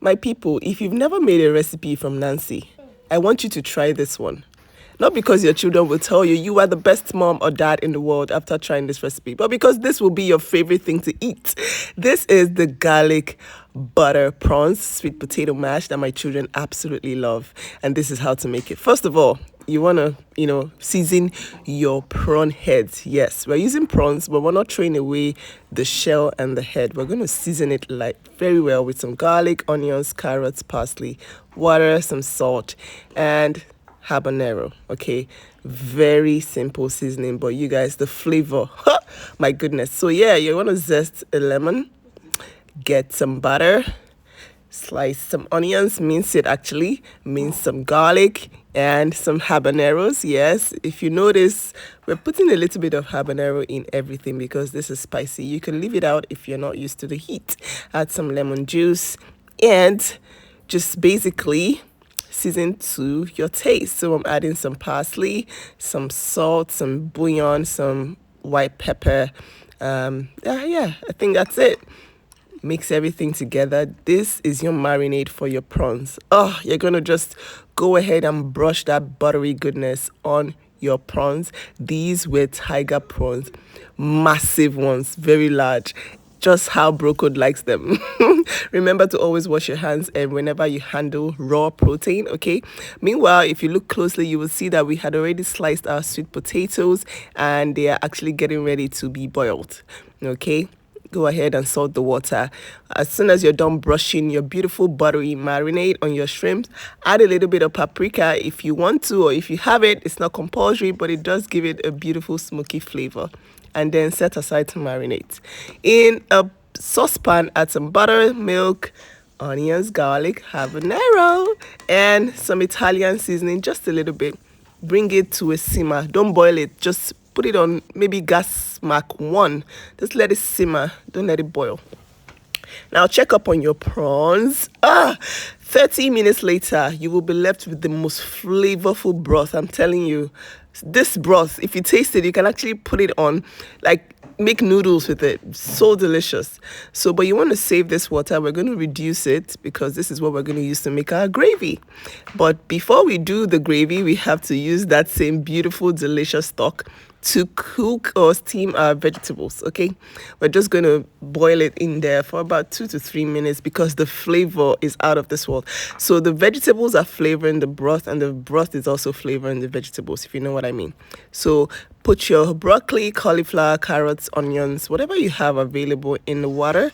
My people, if you've never made a recipe from Nancy, I want you to try this one. Not because your children will tell you you are the best mom or dad in the world after trying this recipe, but because this will be your favorite thing to eat. This is the garlic butter prawns sweet potato mash that my children absolutely love. And this is how to make it. First of all, you want to, season your prawn heads. Yes, we're using prawns, but we're not throwing away the shell and the head. We're going to season it very well with some garlic, onions, carrots, parsley, water, some salt, and habanero. Okay, very simple seasoning, but you guys, the flavor, my goodness. So yeah, you want to zest a lemon, get some butter, slice some onions, mince it actually, mince some garlic and some habaneros. Yes, if you notice, we're putting a little bit of habanero in everything because this is spicy. You can leave it out if you're not used to the heat. Add some lemon juice and just basically season to your taste. So I'm adding some parsley, some salt, some bullion, some white pepper. I think that's it. Mix everything together. This is your marinade for your prawns. Oh, you're gonna just go ahead and brush that buttery goodness on your prawns. These were tiger prawns, massive ones, very large, just how Brocode likes them. Remember to always wash your hands and whenever you handle raw protein, okay? Meanwhile, if you look closely, you will see that we had already sliced our sweet potatoes and they are actually getting ready to be boiled, okay? Go ahead and salt the water. As soon as you're done brushing your beautiful buttery marinade on your shrimps, add a little bit of paprika if you want to, or if you have it, it's not compulsory, but it does give it a beautiful smoky flavor. And then set aside to marinate. In a saucepan, add some butter, milk, onions, garlic, habanero, and some Italian seasoning, just a little bit. Bring it to a simmer. Don't boil it. Just put it on maybe gas mark 1. Just let it simmer. Don't let it boil. Now check up on your prawns. 30 minutes later, you will be left with the most flavorful broth. I'm telling you, this broth, if you taste it, you can actually put it on, make noodles with it. So delicious. So, but you want to save this water. We're going to reduce it because this is what we're going to use to make our gravy. But before we do the gravy, we have to use that same beautiful, delicious stock to cook or steam our vegetables. Okay, we're just going to boil it in there for about 2 to 3 minutes because the flavor is out of this world. So the vegetables are flavoring the broth and the broth is also flavoring the vegetables, if you know what I mean. So put your broccoli, cauliflower, carrots, onions, whatever you have available in the water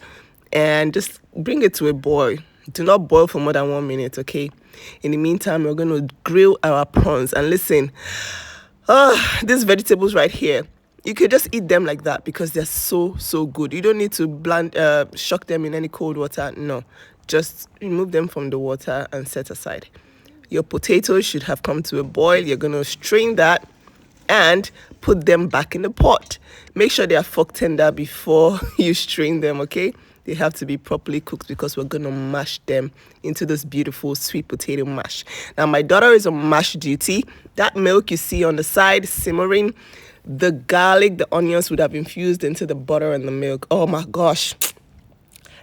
and just bring it to a boil. Do not boil for more than 1 minute, okay? In the meantime, we're going to grill our prawns. And listen, these vegetables right here, you could just eat them like that because they're so good. You don't need to shock them in any cold water. No, just remove them from the water and set aside. Your potatoes should have come to a boil. You're going to strain that and put them back in the pot. Make sure they are fork tender before you strain them, okay? They have to be properly cooked because we're going to mash them into this beautiful sweet potato mash. Now, my daughter is on mash duty. That milk you see on the side simmering, the garlic, the onions would have infused into the butter and the milk. Oh my gosh.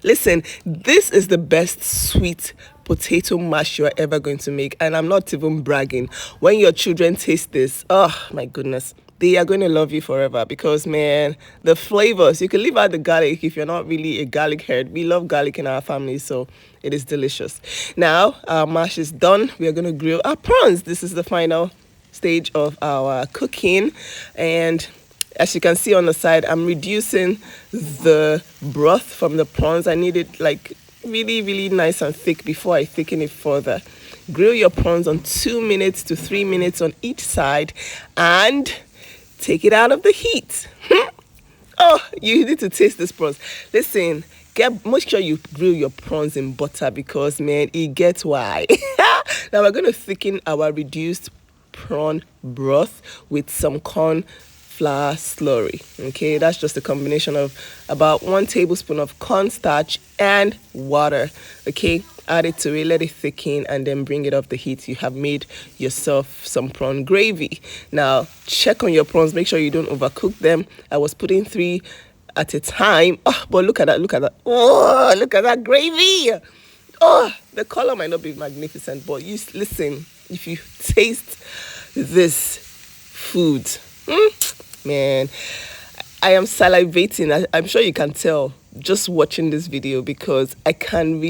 Listen, this is the best sweet potato mash you're ever going to make. And I'm not even bragging. When your children taste this, oh my goodness, they are going to love you forever because, man, the flavors, you can leave out the garlic if you're not really a garlic head. We love garlic in our family, so it is delicious. Now, our mash is done. We are going to grill our prawns. This is the final stage of our cooking. And as you can see on the side, I'm reducing the broth from the prawns. I need it really nice and thick before I thicken it further. Grill your prawns on 2 minutes to 3 minutes on each side and take it out of the heat. Oh, you need to taste this prawns. Listen, make sure you grill your prawns in butter because, man, it gets why. Now we're going to thicken our reduced prawn broth with some corn flour slurry. Okay, that's just a combination of about 1 tablespoon of cornstarch and water. Okay, add it to it, let it thicken, and then bring it off the heat. You have made yourself some prawn gravy. Now check on your prawns, make sure you don't overcook them. I was putting 3 at a time. Oh, but look at that. Oh, look at that gravy. Oh, the color might not be magnificent, but listen, if you taste this food, man, I am salivating. I'm sure you can tell just watching this video, because I can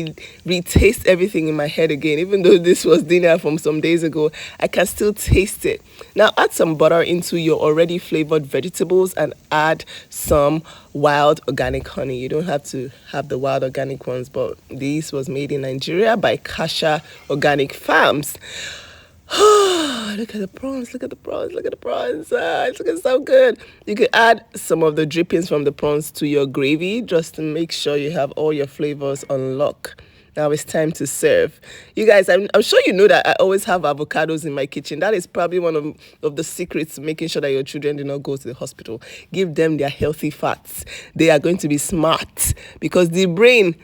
retaste everything in my head again. Even though this was dinner from some days ago, I can still taste it. Now add some butter into your already flavored vegetables and add some wild organic honey. You don't have to have the wild organic ones, but this was made in Nigeria by Kasha Organic Farms. Look at the prawns, look at the prawns, look at the prawns. It's looking so good. You can add some of the drippings from the prawns to your gravy just to make sure you have all your flavors on lock. Now it's time to serve. You guys, I'm sure you know that I always have avocados in my kitchen. That is probably one of the secrets to making sure that your children do not go to the hospital. Give them their healthy fats. They are going to be smart, because the brain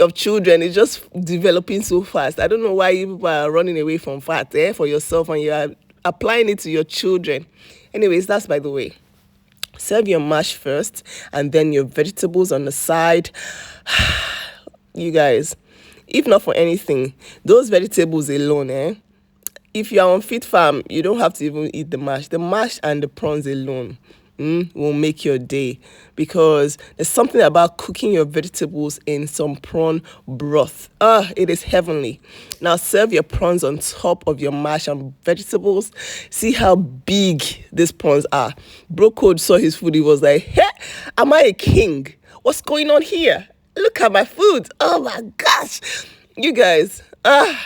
of children is just developing so fast. I don't know why you people are running away from fat for yourself, and you are applying it to your children. Anyways, that's by the way. Serve your mash first and then your vegetables on the side. You guys, if not for anything, those vegetables alone, if you are on Fit Farm, you don't have to even eat the mash. The mash and the prawns alone will make your day, because there's something about cooking your vegetables in some prawn broth. It is heavenly. Now serve your prawns on top of your mash and vegetables. See how big these prawns are. Bro Code saw his food. He was like, hey, am I a king? What's going on here? Look at my food. Oh my gosh. You guys, I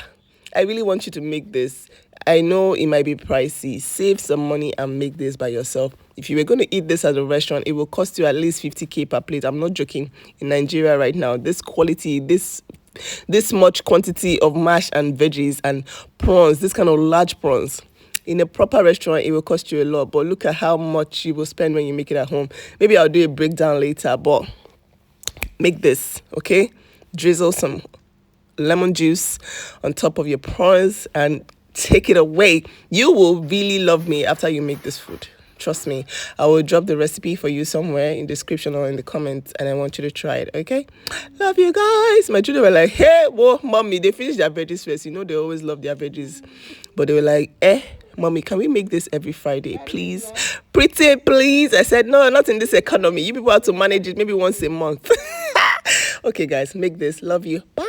really want you to make this. I know it might be pricey. Save some money and make this by yourself. If you were going to eat this at a restaurant, it will cost you at least 50k per plate. I'm not joking. In Nigeria right now, this quality, this much quantity of mash and veggies and prawns, this kind of large prawns, in a proper restaurant, it will cost you a lot. But look at how much you will spend when you make it at home. Maybe I'll do a breakdown later, but make this, okay? Drizzle some lemon juice on top of your prawns and take it away. You will really love me after you make this food. Trust me. I will drop the recipe for you somewhere in the description or in the comments, and I want you to try it, okay? Love you guys. My children were like, hey, whoa, mommy, they finished their veggies first. You know, they always love their veggies. But they were like, mommy, can we make this every Friday, please? Pretty, please. I said, no, not in this economy. You people have to manage it maybe once a month. Okay, guys, make this. Love you. Bye.